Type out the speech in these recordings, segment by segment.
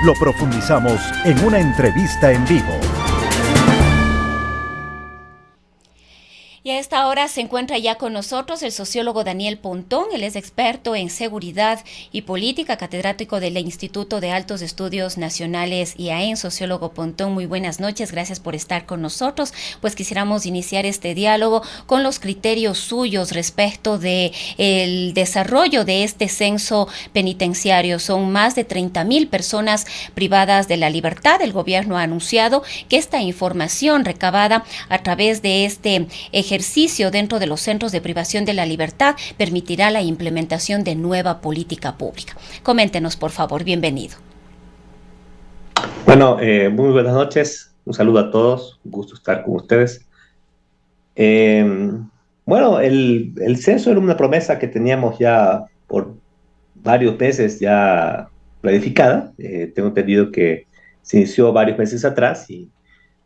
lo profundizamos en una entrevista en vivo. Y a esta hora se encuentra ya con nosotros el sociólogo Daniel Pontón. Él es experto en seguridad y política, catedrático del Instituto de Altos Estudios Nacionales IAEN. Sociólogo Pontón, muy buenas noches, gracias por estar con nosotros. Pues quisiéramos iniciar este diálogo con los criterios suyos respecto de el desarrollo de este censo penitenciario. Son más de 30,000 personas privadas de la libertad. El gobierno ha anunciado que esta información recabada a través de este ejercicio dentro de los centros de privación de la libertad permitirá la implementación de nueva política pública. Coméntenos, por favor, bienvenido. Bueno, muy buenas noches, un saludo a todos, un gusto estar con ustedes. Bueno, el censo era una promesa que teníamos ya por varios meses ya planificada. Tengo entendido que se inició varios meses atrás y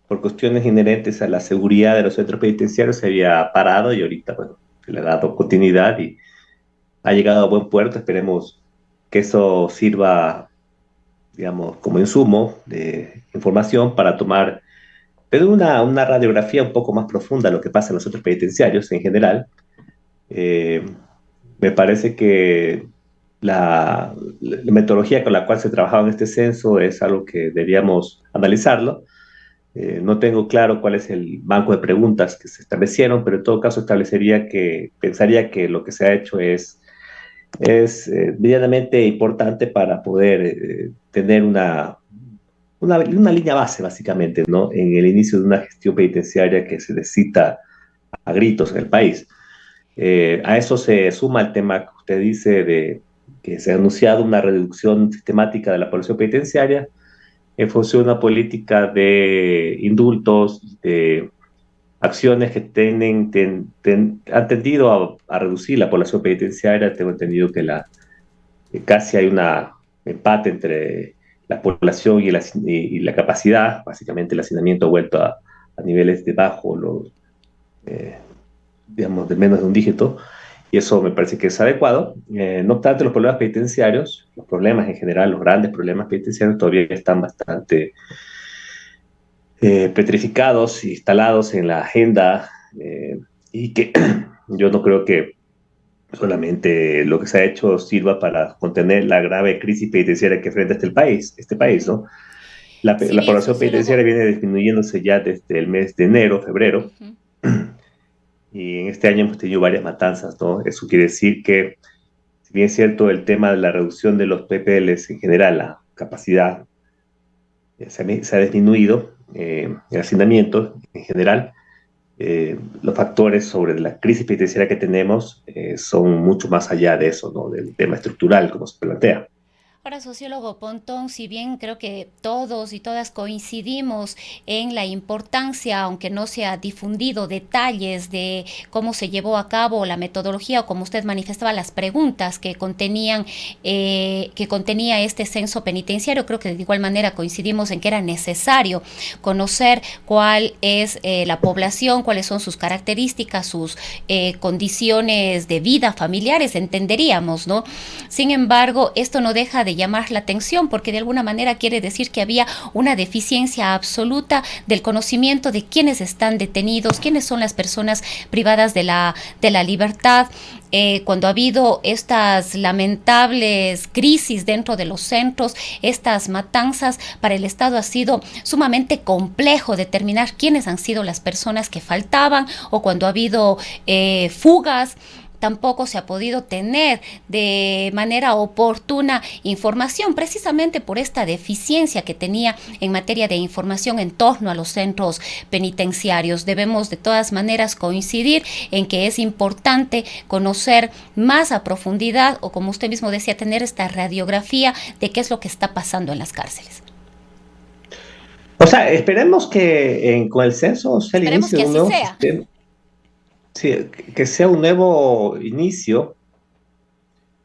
por cuestiones inherentes a la seguridad de los centros penitenciarios se había parado y ahorita, bueno, se le ha dado continuidad y ha llegado a buen puerto. Esperemos que eso sirva, digamos, como insumo de información para tomar, pero una radiografía un poco más profunda de lo que pasa en los centros penitenciarios en general. Eh, Me parece que la metodología con la cual se trabajaba en este censo es algo que deberíamos analizarlo. No tengo claro cuál es el banco de preguntas que se establecieron, pero en todo caso pensaría que lo que se ha hecho es medianamente importante para poder tener una línea base, básicamente, ¿no? En el inicio de una gestión penitenciaria que se necesita a gritos en el país. A eso se suma el tema que usted dice de que se ha anunciado una reducción sistemática de la población penitenciaria en función de una política de indultos, de acciones que han tendido a reducir la población penitenciaria. Tengo entendido que casi hay un empate entre la población y la capacidad. Básicamente el hacinamiento ha vuelto a niveles de bajo, eh, digamos, de menos de un dígito, y eso me parece que es adecuado. No obstante, los problemas penitenciarios, los problemas en general, los grandes problemas penitenciarios todavía están bastante petrificados, instalados en la agenda, y que yo no creo que solamente lo que se ha hecho sirva para contener la grave crisis penitenciaria que enfrenta este país, ¿no? Sí, La bien, población sociólogo. penitenciaria viene disminuyéndose ya desde el mes de enero, febrero, Uh-huh. y en este año hemos tenido varias matanzas, ¿no? Eso quiere decir que, si bien es cierto, el tema de la reducción de los PPLs en general, la capacidad se ha disminuido, el hacinamiento en general, los factores sobre la crisis penitenciaria que tenemos son mucho más allá de eso, ¿no? Del tema estructural, como se plantea. Ahora, sociólogo Pontón, si bien creo que todos y todas coincidimos en la importancia, aunque no se ha difundido detalles de cómo se llevó a cabo la metodología o como usted manifestaba las preguntas que contenía este censo penitenciario, creo que de igual manera coincidimos en que era necesario conocer cuál es la población, cuáles son sus características, sus condiciones de vida familiares, entenderíamos, ¿no? Sin embargo, esto no deja de llamar la atención porque de alguna manera quiere decir que había una deficiencia absoluta del conocimiento de quiénes están detenidos, quiénes son las personas privadas de la libertad. Cuando ha habido estas lamentables crisis dentro de los centros, estas matanzas, para el Estado ha sido sumamente complejo determinar quiénes han sido las personas que faltaban, o cuando ha habido fugas, tampoco se ha podido tener de manera oportuna información, precisamente por esta deficiencia que tenía en materia de información en torno a los centros penitenciarios. Debemos de todas maneras coincidir en que es importante conocer más a profundidad, o como usted mismo decía, tener esta radiografía de qué es lo que está pasando en las cárceles. O sea, esperemos que con el censo sea el Esperemos inicio que de un así nuevo sea. sistema, sí, que sea un nuevo inicio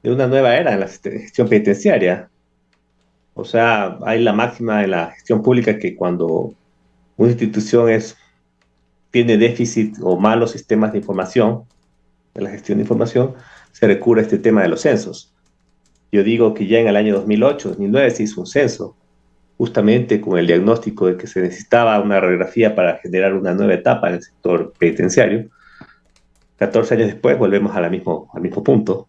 de una nueva era en la gestión penitenciaria. O sea, hay la máxima en la gestión pública que cuando una institución tiene déficit o malos sistemas de información, de la gestión de información, se recurre a este tema de los censos. Yo digo que ya en el año 2008, 2009 se hizo un censo justamente con el diagnóstico de que se necesitaba una radiografía para generar una nueva etapa en el sector penitenciario. 14 años después volvemos al mismo punto.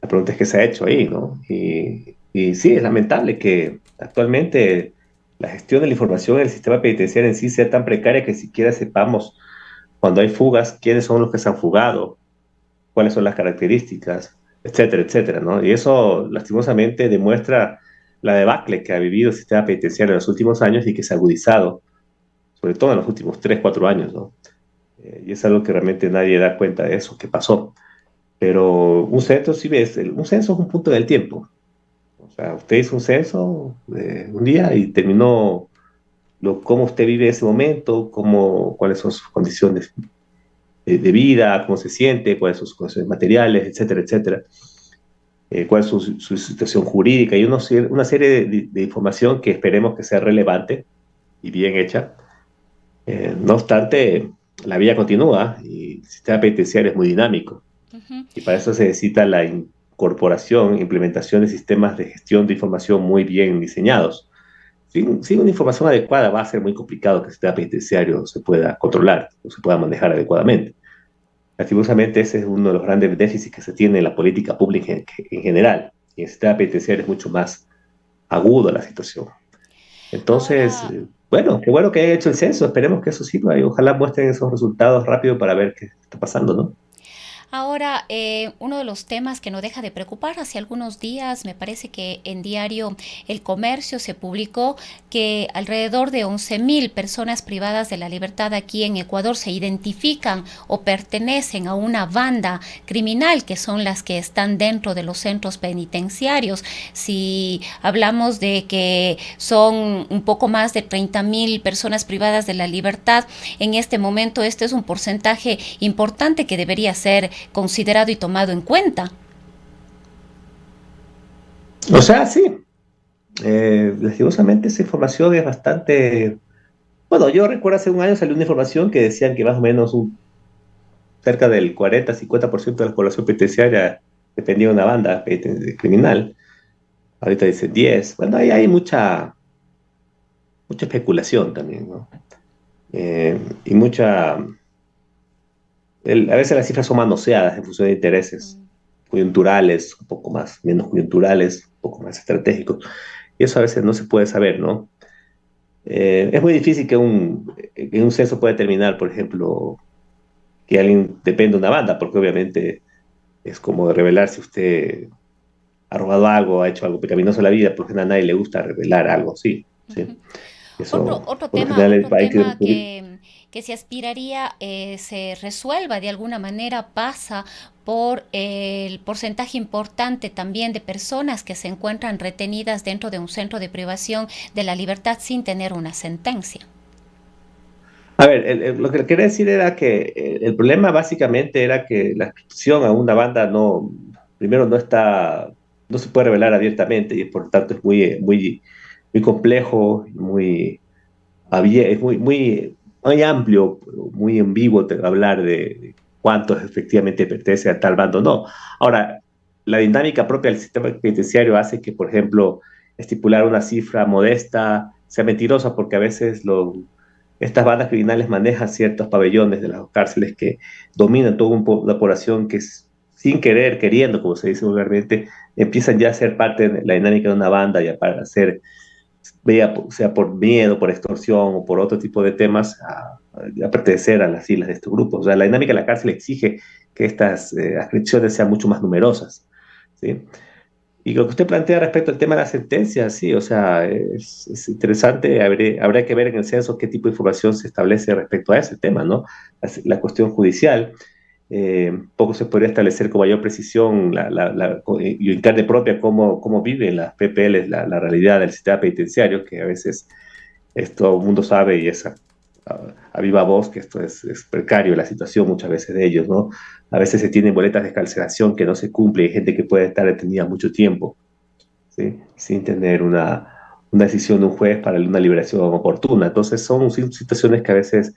La pregunta es qué se ha hecho ahí, ¿no? Y sí, es lamentable que actualmente la gestión de la información en el sistema penitenciario en sí sea tan precaria que siquiera sepamos cuando hay fugas, quiénes son los que se han fugado, cuáles son las características, etcétera, etcétera, ¿no? Y eso lastimosamente demuestra la debacle que ha vivido el sistema penitenciario en los últimos años y que se ha agudizado, sobre todo en los últimos 3 4 años, ¿no? Y es algo que realmente nadie da cuenta de eso, que pasó. Pero un censo, sí ves, un censo es un punto del tiempo. O sea, usted hizo un censo un día y terminó cómo usted vive ese momento, cuáles son sus condiciones de vida, cómo se siente, cuáles son sus condiciones materiales, etcétera, etcétera. Cuál es su situación jurídica y una serie de información que esperemos que sea relevante y bien hecha. No obstante, la vida continúa y el sistema penitenciario es muy dinámico. Ujú. Y para eso se necesita la incorporación, implementación de sistemas de gestión de información muy bien diseñados. Sin una información adecuada va a ser muy complicado que el sistema penitenciario se pueda controlar o se pueda manejar adecuadamente. Lastimosamente, ese es uno de los grandes déficits que se tiene en la política pública en general. Y en el sistema penitenciario es mucho más agudo la situación. Entonces, Ahora, bueno, qué bueno que haya hecho el censo. Esperemos que eso sirva y ojalá muestren esos resultados rápido para ver qué está pasando, ¿no? Ahora, uno de los temas que no deja de preocupar, hace algunos días me parece que en diario El Comercio se publicó que alrededor de 11.000 personas privadas de la libertad aquí en Ecuador se identifican o pertenecen a una banda criminal, que son las que están dentro de los centros penitenciarios. Si hablamos de que son un poco más de 30.000 personas privadas de la libertad, en este momento este es un porcentaje importante que debería ser considerado y tomado en cuenta. O sea, sí, lastimosamente esa información es bastante... Bueno, yo recuerdo hace un año salió una información que decían que más o menos cerca del 40-50% de la población penitenciaria dependía de una banda criminal. Ahorita dicen 10. Bueno, ahí hay mucha especulación también, ¿no? Y a veces las cifras son manoseadas en función de intereses coyunturales, un poco más, menos coyunturales, un poco más estratégicos. Y eso a veces no se puede saber, ¿no? Es muy difícil que un censo pueda determinar, por ejemplo, que alguien depende de una banda, porque obviamente es como revelar si usted ha robado algo, ha hecho algo pecaminoso en la vida, porque a nadie le gusta revelar algo, sí, sí. Eso, por lo general, Otro hay que tema descubrir. que se aspiraría se resuelva de alguna manera pasa por el porcentaje importante también de personas que se encuentran retenidas dentro de un centro de privación de la libertad sin tener una sentencia. A ver, lo que le quería decir era que el problema básicamente era que la inscripción a una banda primero no se puede revelar abiertamente y por lo tanto es muy complejo, es muy amplio, muy ambiguo hablar de cuántos efectivamente pertenecen a tal bando o no. Ahora, la dinámica propia del sistema penitenciario hace que, por ejemplo, estipular una cifra modesta sea mentirosa porque a veces estas bandas criminales manejan ciertos pabellones de las cárceles que dominan toda una población que sin querer, queriendo, como se dice vulgarmente, empiezan ya a ser parte de la dinámica de una banda y a ser sea por miedo, por extorsión o por otro tipo de temas, a pertenecer a las filas de estos grupos. O sea, la dinámica de la cárcel exige que estas adscripciones sean mucho más numerosas, ¿sí? Y lo que usted plantea respecto al tema de las sentencias, sí, o sea, es interesante, habrá que ver en el censo qué tipo de información se establece respecto a ese tema, ¿no? La cuestión judicial, poco se podría establecer con mayor precisión y en carne propia cómo viven las PPLs, realidad del sistema penitenciario, que a veces todo el mundo sabe y es a viva voz que esto es precario la situación muchas veces de ellos, ¿no? A veces se tienen boletas de excarcelación que no se cumplen, hay gente que puede estar detenida mucho tiempo, ¿sí? Sin tener una decisión de un juez para una liberación oportuna. Entonces son situaciones que a veces,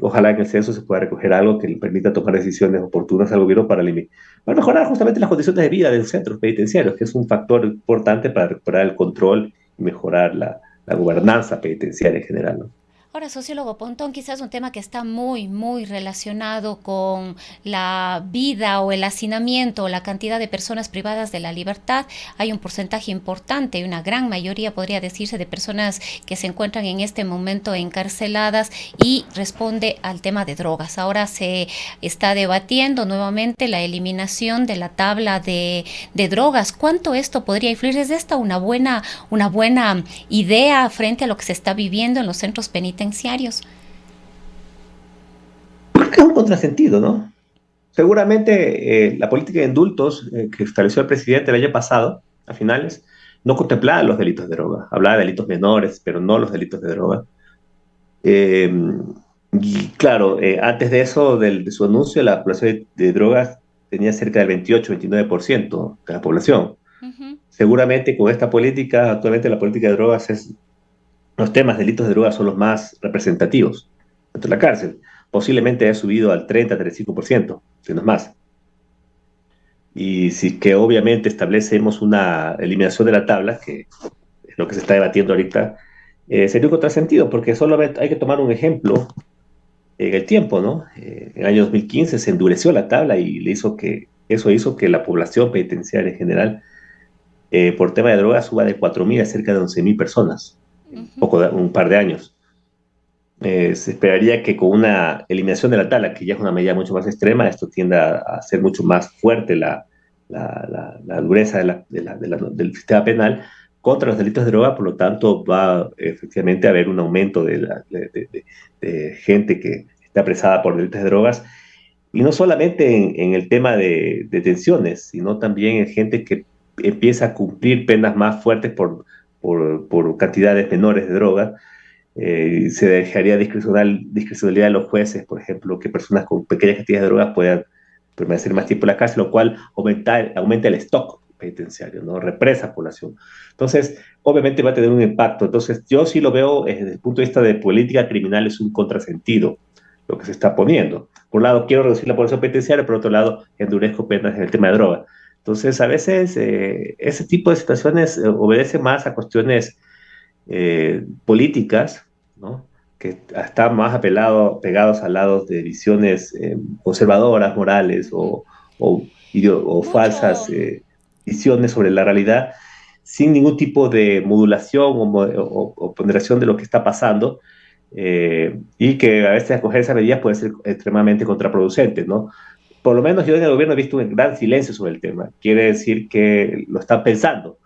ojalá en el censo se pueda recoger algo que le permita tomar decisiones oportunas al gobierno para mejorar justamente las condiciones de vida de los centros penitenciarios, que es un factor importante para recuperar el control mejorar la gobernanza penitenciaria en general, ¿no? Ahora, sociólogo Pontón, quizás un tema que está muy, muy relacionado con la vida o el hacinamiento, la cantidad de personas privadas de la libertad. Hay un porcentaje importante, una gran mayoría, podría decirse, de personas que se encuentran en este momento encarceladas y responde al tema de drogas. Ahora se está debatiendo nuevamente la eliminación de la tabla de drogas. ¿Cuánto esto podría influir? ¿Es esta una buena idea frente a lo que se está viviendo en los centros penitenciarios? Creo que es un contrasentido, ¿no? Seguramente la política de indultos que estableció el presidente el año pasado, a finales, no contemplaba los delitos de droga. Hablaba de delitos menores, pero no los delitos de droga. Eh, y claro, antes de eso, de su anuncio, la población de drogas tenía cerca del 28-29% de la población. Uh -huh. Seguramente con esta política, actualmente la política de drogas los temas de delitos de drogas son los más representativos dentro de la cárcel. Posiblemente haya subido al 30-35%, si no es más. Y si que obviamente establecemos una eliminación de la tabla, que es lo que se está debatiendo ahorita, sería un contrasentido, porque solo hay que tomar un ejemplo en el tiempo, ¿no? En el año 2015 se endureció la tabla y eso hizo que la población penitenciaria en general, por tema de drogas, suba de 4.000 a cerca de 11.000 personas Uh en -huh. un par de años. Se esperaría que con una eliminación de la tala, que ya es una medida mucho más extrema, esto tienda a ser mucho más fuerte la dureza del sistema penal contra los delitos de droga. Por lo tanto, va efectivamente a haber un aumento de gente que está apresada por delitos de drogas, y no solamente en el tema de detenciones, sino también en gente que empieza a cumplir penas más fuertes por cantidades menores de droga. Se dejaría discrecionalidad a los jueces, por ejemplo, que personas con pequeñas cantidades de drogas puedan permanecer más tiempo en la cárcel, lo cual aumenta el stock penitenciario, ¿no? Represa población. Entonces, obviamente va a tener un impacto. Entonces, yo sí lo veo desde el punto de vista de política criminal, es un contrasentido lo que se está poniendo. Por un lado, quiero reducir la población penitenciaria, por otro lado, endurezco penas en el tema de droga. Entonces, a veces ese tipo de situaciones obedece más a cuestiones políticas, ¿no? Que están más pegados al lado de visiones conservadoras, morales Uh -huh. o falsas Mucho. visiones sobre la realidad, sin ningún tipo de modulación o ponderación de lo que está pasando, y que a veces acoger esas medidas puede ser extremadamente contraproducente, ¿no? Por lo menos yo en el gobierno he visto un gran silencio sobre el tema. Quiere decir que lo están pensando.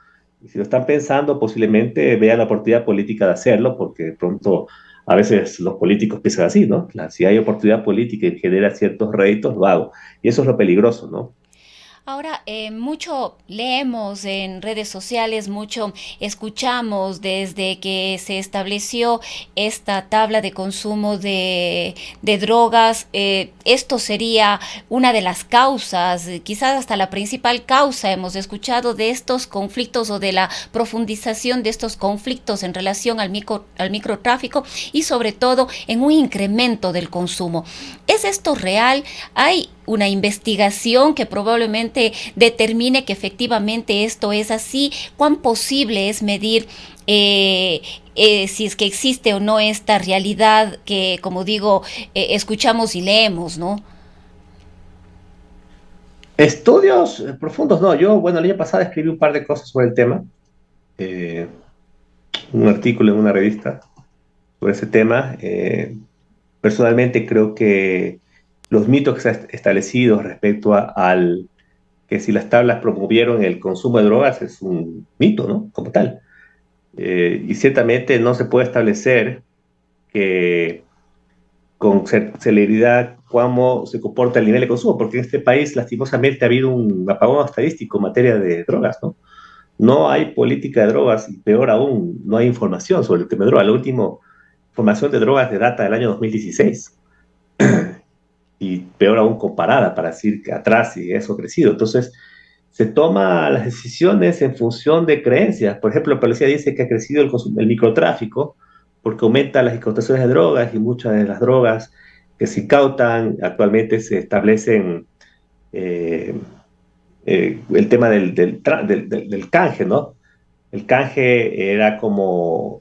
Y si lo están pensando, posiblemente vean la oportunidad política de hacerlo, porque de pronto a veces los políticos piensan así, ¿no? Si hay oportunidad política y genera ciertos réditos, lo hago. Y eso es lo peligroso, ¿no? Ahora, mucho leemos en redes sociales, mucho escuchamos desde que se estableció esta tabla de consumo de drogas. Esto sería una de las causas, quizás hasta la principal causa, hemos escuchado, de estos conflictos o de la profundización de estos conflictos en relación al microtráfico y sobre todo en un incremento del consumo. ¿Es esto real? ¿Hay una investigación que probablemente determine que efectivamente esto es así? ¿Cuán posible es medir si es que existe o no esta realidad que, como digo, escuchamos y leemos, ¿no? Estudios profundos, no. Yo, bueno, el año pasado escribí un par de cosas sobre el tema, eh, un artículo en una revista sobre ese tema. Personalmente creo que los mitos que se han establecido respecto al que si las tablas promovieron el consumo de drogas es un mito, ¿no? Como tal. Y ciertamente no se puede establecer que con celeridad cómo se comporta el nivel de consumo, porque en este país lastimosamente ha habido un apagón estadístico en materia de drogas, ¿no? No hay política de drogas y peor aún, no hay información sobre el tema de drogas. La última información de drogas de data del año 2016 y peor aún comparada para decir que atrás y eso ha crecido. Entonces, se toman las decisiones en función de creencias. Por ejemplo, la policía dice que ha crecido el microtráfico porque aumenta las incautaciones de drogas, y muchas de las drogas que se incautan actualmente se establecen el tema del canje, ¿no? El canje era como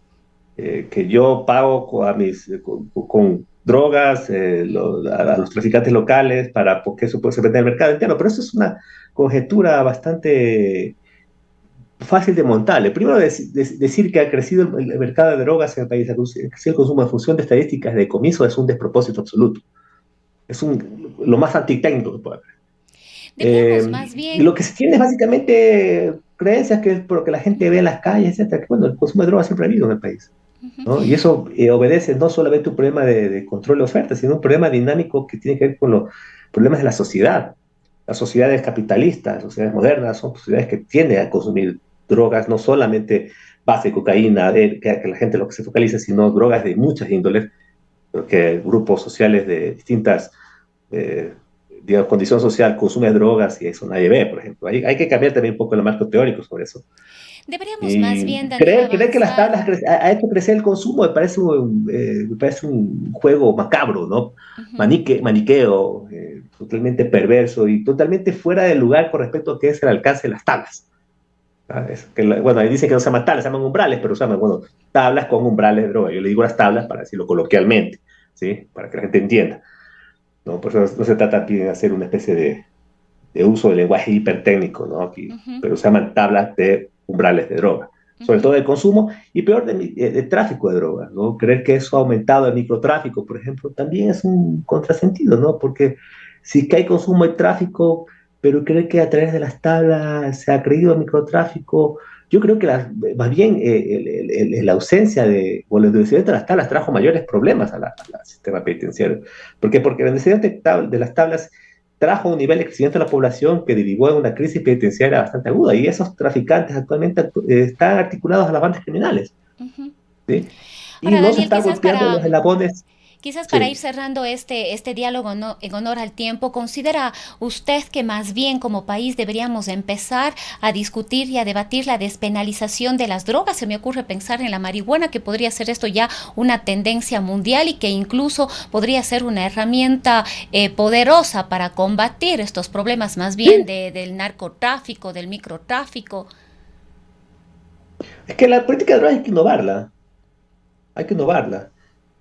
que yo pago con drogas a los traficantes locales para porque eso puede ser vender en el mercado entero, pero eso es una conjetura bastante fácil de montarle. Primero, decir que ha crecido el mercado de drogas en el país, ha crecido el consumo en función de estadísticas de decomiso es un despropósito absoluto. Es lo más antitécnico que puede haber. Deberíamos más Y bien. lo que se tiene es básicamente creencias que es por lo que la gente ve en las calles, etcétera. Que, bueno, el consumo de drogas siempre ha habido en el país, Ujú. ¿no? Y eso obedece no solamente un problema de control de oferta, sino un problema dinámico que tiene que ver con los problemas de la sociedad. Las sociedades capitalistas, las sociedades modernas, son sociedades que tienden a consumir drogas, no solamente base de cocaína, que la gente lo que se focaliza, sino drogas de muchas índoles, que grupos sociales de distintas eh, digamos, condición social consumen drogas y eso nadie ve, por ejemplo. Hay que cambiar también un poco el marco teórico sobre eso. Deberíamos más Y bien, Daniel, creer que las avanzar. tablas ha hecho crecer el consumo me parece un juego macabro, ¿no? Ujú. Maniqueo, totalmente perverso y totalmente fuera de lugar con respecto a qué es el alcance de las tablas. ¿Sabes? Bueno, ahí dicen que no se llaman tablas, se llaman umbrales, pero se llaman, bueno, tablas con umbrales de droga. Yo le digo las tablas para decirlo coloquialmente, ¿sí? Para que la gente entienda, ¿no? Por eso no se trata aquí de hacer una especie de uso del lenguaje hipertécnico, ¿no? Aquí, Ujú. pero se llaman tablas de umbrales de droga, sobre Ujú. todo de consumo y peor de tráfico de drogas, ¿no? Creer que eso ha aumentado el microtráfico, por ejemplo, también es un contrasentido, ¿no? Porque si que hay consumo y tráfico, pero creer que a través de las tablas se ha creído el microtráfico, yo creo que más bien la ausencia o el endurecimiento de las tablas trajo mayores problemas al sistema penitenciario. ¿Por qué? Porque el endurecimiento de las tablas trajo un nivel de crecimiento de la población que derivó en una crisis penitenciaria bastante aguda y esos traficantes actualmente están articulados a las bandas criminales, Ujú. ¿sí? Y Ahora, no se Daniel, están golpeando los eslabones. quizás para ir Sí. cerrando este diálogo en honor al tiempo, ¿considera usted que más bien como país deberíamos empezar a discutir y a debatir la despenalización de las drogas? Se me ocurre pensar en la marihuana, que podría ser esto ya una tendencia mundial y que incluso podría ser una herramienta poderosa para combatir estos problemas más bien Sí, del narcotráfico, del microtráfico. es que la política de drogas hay que innovarla, hay que innovarla.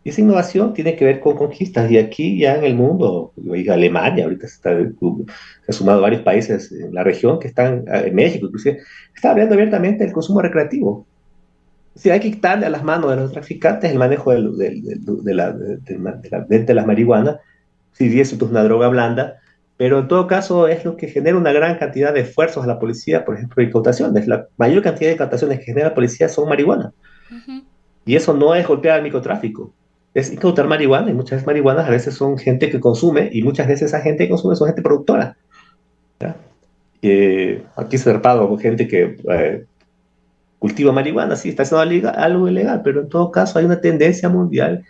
Y esa innovación tiene que ver con conquistas. Y aquí ya en el mundo, Alemania, ahorita se ha sumado varios países en la región que están, en México inclusive, está abriendo abiertamente el consumo recreativo. Sí, hay que quitarle a las manos de los traficantes el manejo de la venta de las marihuanas, si bien es una droga blanda, pero en todo caso es lo que genera una gran cantidad de esfuerzos a la policía, por ejemplo, incautaciones. La mayor cantidad de incautaciones que genera la policía son marihuana. Ujú. Y eso no es golpear al microtráfico, es incautar marihuana. Y muchas marihuanas a veces son gente que consume, y muchas veces esa gente que consume son gente productora. ¿Ya? Aquí se ha tratado con gente que cultiva marihuana, sí, está haciendo algo ilegal, pero en todo caso hay una tendencia mundial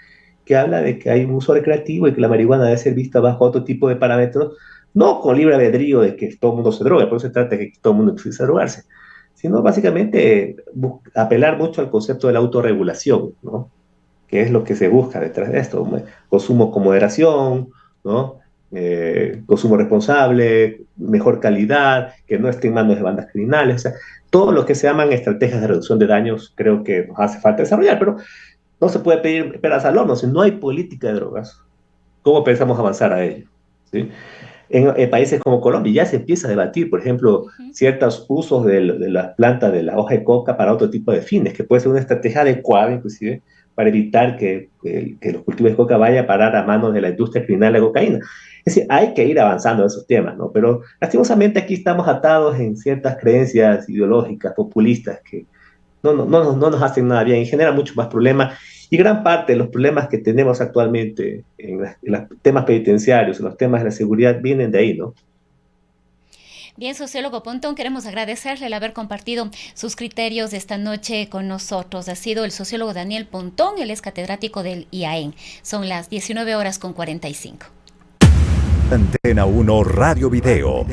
que habla de que hay un uso recreativo y que la marihuana debe ser vista bajo otro tipo de parámetros, no con libre albedrío de que todo el mundo se drogue, por eso se trata de que todo el mundo empiece a drogarse, sino básicamente apelar mucho al concepto de la autorregulación, ¿no? Que es lo que se busca detrás de esto, ¿no? Consumo con moderación, ¿no? Consumo responsable, mejor calidad, que no esté en manos de bandas criminales, o sea, todo lo que se llaman estrategias de reducción de daños creo que nos hace falta desarrollar, pero no se puede pedir peras al horno, si no hay política de drogas, ¿cómo pensamos avanzar a ello? ¿Sí? En países como Colombia ya se empieza a debatir, por ejemplo, Ujú. ciertos usos de la planta de la hoja de coca para otro tipo de fines, que puede ser una estrategia adecuada inclusive para evitar que los cultivos de coca vayan a parar a manos de la industria criminal de la cocaína. Es decir, hay que ir avanzando en esos temas, ¿no? Pero lastimosamente aquí estamos atados en ciertas creencias ideológicas, populistas, que no nos hacen nada bien y generan mucho más problemas. Y gran parte de los problemas que tenemos actualmente en los temas penitenciarios, en los temas de la seguridad, vienen de ahí, ¿no? Bien, sociólogo Pontón, queremos agradecerle el haber compartido sus criterios esta noche con nosotros. Ha sido el sociólogo Daniel Pontón, él es catedrático del IAEN. Son las 19:45. Antena 1 Radio Video.